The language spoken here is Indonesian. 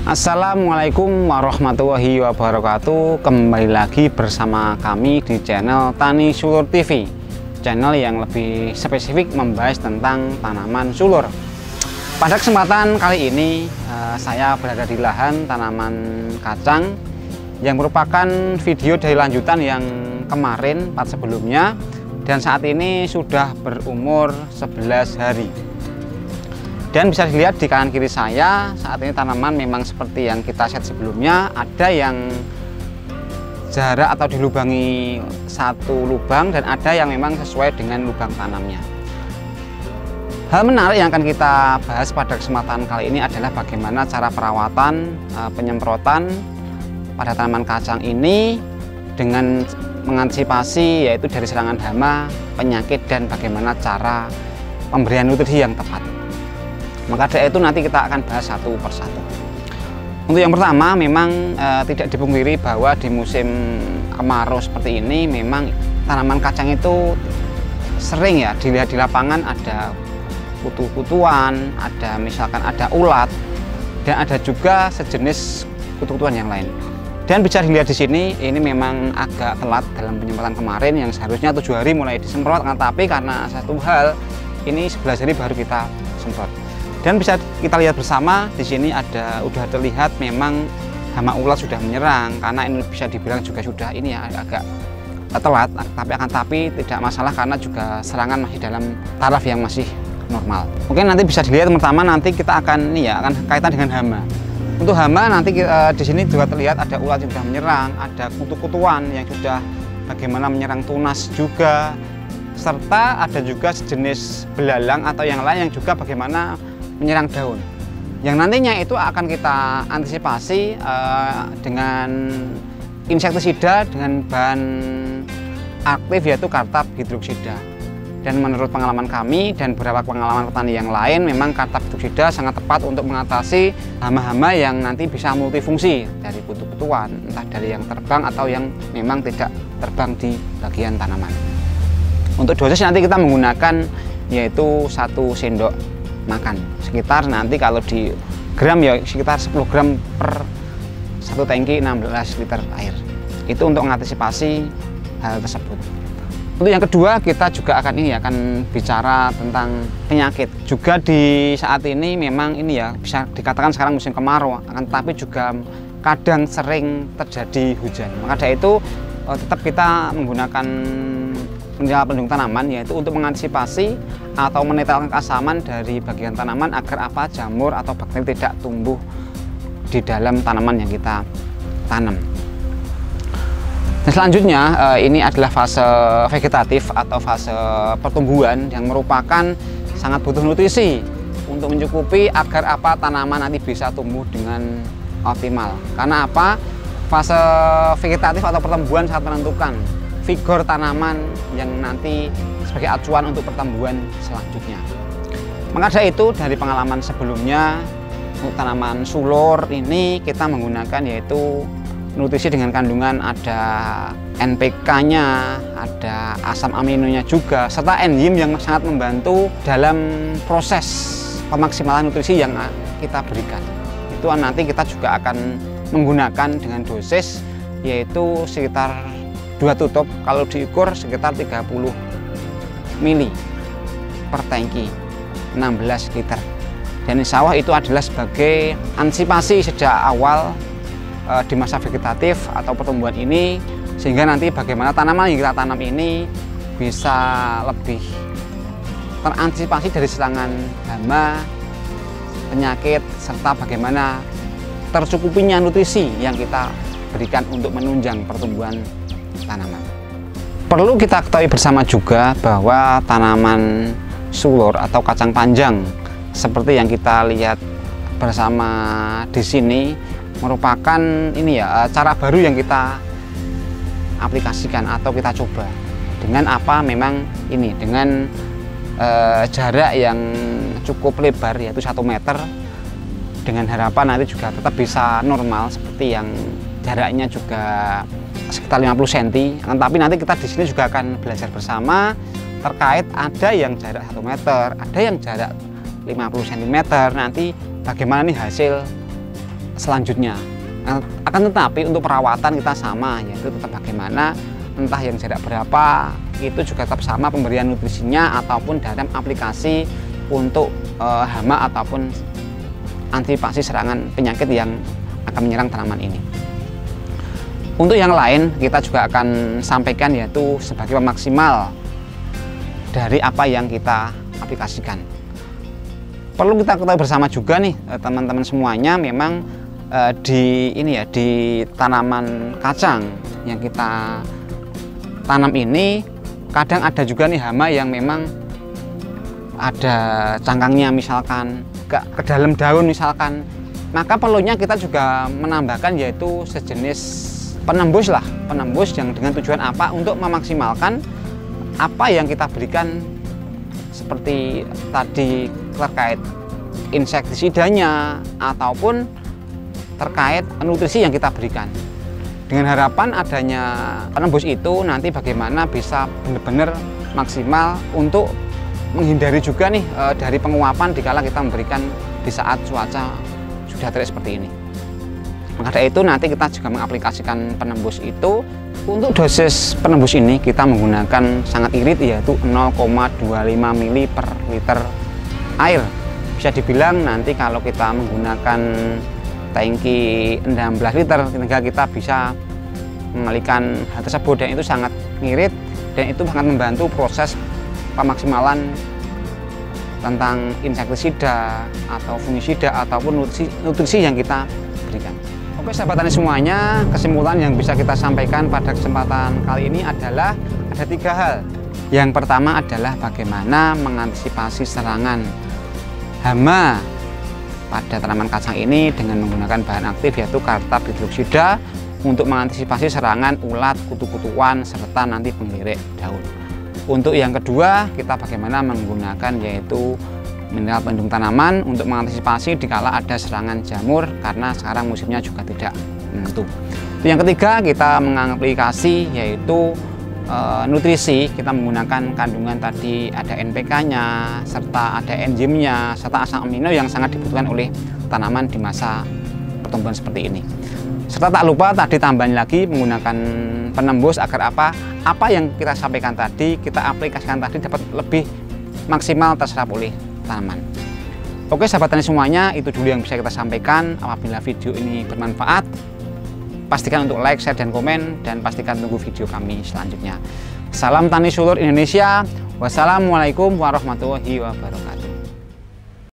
Assalamualaikum warahmatullahi wabarakatuh. Kembali lagi bersama kami di channel Tani Sulur TV, channel yang lebih spesifik membahas tentang tanaman sulur. Pada kesempatan kali ini saya berada di lahan tanaman kacang yang merupakan video dari lanjutan yang kemarin part sebelumnya, dan saat ini sudah berumur 11 hari. Dan bisa dilihat di kanan kiri saya, saat ini tanaman memang seperti yang kita set sebelumnya. Ada yang jarak atau dilubangi satu lubang, dan ada yang memang sesuai dengan lubang tanamnya. Hal menarik yang akan kita bahas pada kesempatan kali ini adalah bagaimana cara perawatan penyemprotan pada tanaman kacang ini dengan mengantisipasi yaitu dari serangan hama, penyakit, dan bagaimana cara pemberian nutrisi yang tepat. Maka dari itu nanti kita akan bahas satu persatu. Untuk yang pertama, memang tidak dipungkiri bahwa di musim kemarau seperti ini memang tanaman kacang itu sering ya dilihat di lapangan ada kutu-kutuan, ada misalkan ada ulat, dan ada juga sejenis kutu-kutuan yang lain. Dan bisa dilihat di sini, ini memang agak telat dalam penyemprotan kemarin yang seharusnya 7 hari mulai disemprot, tapi karena satu hal ini 11 hari baru kita semprot. Dan bisa kita lihat bersama di sini udah terlihat memang hama ulat sudah menyerang, karena ini bisa dibilang juga sudah ini ya agak telat, tapi tidak masalah karena juga serangan masih dalam taraf yang masih normal. Mungkin nanti bisa dilihat pertama, nanti kita akan kaitan dengan hama. Untuk hama nanti di sini juga terlihat ada ulat yang sudah menyerang, ada kutu-kutuan yang sudah bagaimana menyerang tunas juga, serta ada juga sejenis belalang atau yang lain yang juga bagaimana menyerang daun, yang nantinya itu akan kita antisipasi dengan insektisida dengan bahan aktif yaitu kartab hidroksida. Dan menurut pengalaman kami dan beberapa pengalaman petani yang lain, memang kartab hidroksida sangat tepat untuk mengatasi hama-hama yang nanti bisa multifungsi dari kutu-kutuan, entah dari yang terbang atau yang memang tidak terbang di bagian tanaman. Untuk dosis nanti kita menggunakan yaitu 1 sendok makan, sekitar nanti kalau di gram ya sekitar 10 gram per 1 tangki 16 liter air. Itu untuk mengantisipasi hal tersebut. Untuk yang kedua, kita juga akan bicara tentang penyakit. Juga di saat ini memang ini ya bisa dikatakan sekarang musim kemarau, tapi juga kadang sering terjadi hujan. Maka dari itu tetap kita menggunakan mineral pelindung tanaman, yaitu untuk mengantisipasi atau menetralkan keasaman dari bagian tanaman agar jamur atau bakteri tidak tumbuh di dalam tanaman yang kita tanam. Dan selanjutnya ini adalah fase vegetatif atau fase pertumbuhan yang merupakan sangat butuh nutrisi untuk mencukupi agar tanaman nanti bisa tumbuh dengan optimal. Karena fase vegetatif atau pertumbuhan sangat menentukan vigor tanaman yang nanti sebagai acuan untuk pertumbuhan selanjutnya. Maka dari itu, dari pengalaman sebelumnya untuk tanaman sulur ini kita menggunakan yaitu nutrisi dengan kandungan ada NPK-nya, ada asam aminonya juga, serta enzim yang sangat membantu dalam proses pemaksimalan nutrisi yang kita berikan. Itu nanti kita juga akan menggunakan dengan dosis yaitu sekitar 2 tutup, kalau diukur sekitar 30 mili per tangki 16 liter. Dan insya Allah itu adalah sebagai antisipasi sejak awal di masa vegetatif atau pertumbuhan ini, sehingga nanti bagaimana tanaman yang kita tanam ini bisa lebih terantisipasi dari serangan hama, penyakit, serta bagaimana tercukupinya nutrisi yang kita berikan untuk menunjang pertumbuhan tanaman. Perlu kita ketahui bersama juga bahwa tanaman sulur atau kacang panjang seperti yang kita lihat bersama di sini merupakan cara baru yang kita aplikasikan atau kita coba dengan memang dengan jarak yang cukup lebar yaitu 1 meter, dengan harapan nanti juga tetap bisa normal seperti yang jaraknya juga sekitar 50 cm. Tapi nanti kita di sini juga akan belajar bersama terkait ada yang jarak 1 meter, ada yang jarak 50 cm. Nanti bagaimana nih hasil selanjutnya. Akan tetapi untuk perawatan kita sama, yaitu tetap bagaimana, entah yang jarak berapa, itu juga tetap sama pemberian nutrisinya ataupun dalam aplikasi untuk hama ataupun antisipasi serangan penyakit yang akan menyerang tanaman ini. Untuk yang lain kita juga akan sampaikan, yaitu sebagai pemaksimal dari apa yang kita aplikasikan. Perlu kita ketahui bersama juga nih teman-teman semuanya, memang di tanaman kacang yang kita tanam ini kadang ada juga nih hama yang memang ada cangkangnya misalkan ke dalam daun misalkan, maka perlunya kita juga menambahkan yaitu sejenis penembus yang dengan tujuan apa, untuk memaksimalkan apa yang kita berikan seperti tadi terkait insektisidanya ataupun terkait nutrisi yang kita berikan, dengan harapan adanya penembus itu nanti bagaimana bisa benar-benar maksimal untuk menghindari juga nih dari penguapan dikala kita memberikan di saat cuaca sudah terik seperti ini. Maka dari itu nanti kita juga mengaplikasikan penembus itu. Untuk dosis penembus ini kita menggunakan sangat irit, yaitu 0,25 ml per liter air. Bisa dibilang nanti kalau kita menggunakan tangki 16 liter, tinggal kita bisa mengalihkan hal tersebut, dan itu sangat ngirit dan itu sangat membantu proses pemaksimalan tentang insektisida atau fungisida ataupun nutrisi yang kita berikan. Oke sahabat tani semuanya, kesimpulan yang bisa kita sampaikan pada kesempatan kali ini adalah ada 3 hal. Yang pertama adalah bagaimana mengantisipasi serangan hama pada tanaman kacang ini dengan menggunakan bahan aktif yaitu Cartap hidroksida untuk mengantisipasi serangan ulat, kutu-kutuan, serta nanti penggirek daun. Untuk yang kedua, kita bagaimana menggunakan yaitu mineral pelindung tanaman untuk mengantisipasi dikala ada serangan jamur, karena sekarang musimnya juga tidak menentu. Yang ketiga, kita mengaplikasi yaitu nutrisi. Kita menggunakan kandungan tadi ada NPK-nya, serta ada enzimnya, serta asam amino yang sangat dibutuhkan oleh tanaman di masa pertumbuhan seperti ini. Serta tak lupa tadi tambahan lagi menggunakan penembus agar apa yang kita sampaikan tadi, kita aplikasikan tadi dapat lebih maksimal terserap oleh tanaman. Oke sahabat tani semuanya, itu dulu yang bisa kita sampaikan. Apabila video ini bermanfaat, pastikan untuk like, share, dan komen, dan pastikan tunggu video kami selanjutnya. Salam Tani Sulur Indonesia. Wassalamualaikum warahmatullahi wabarakatuh.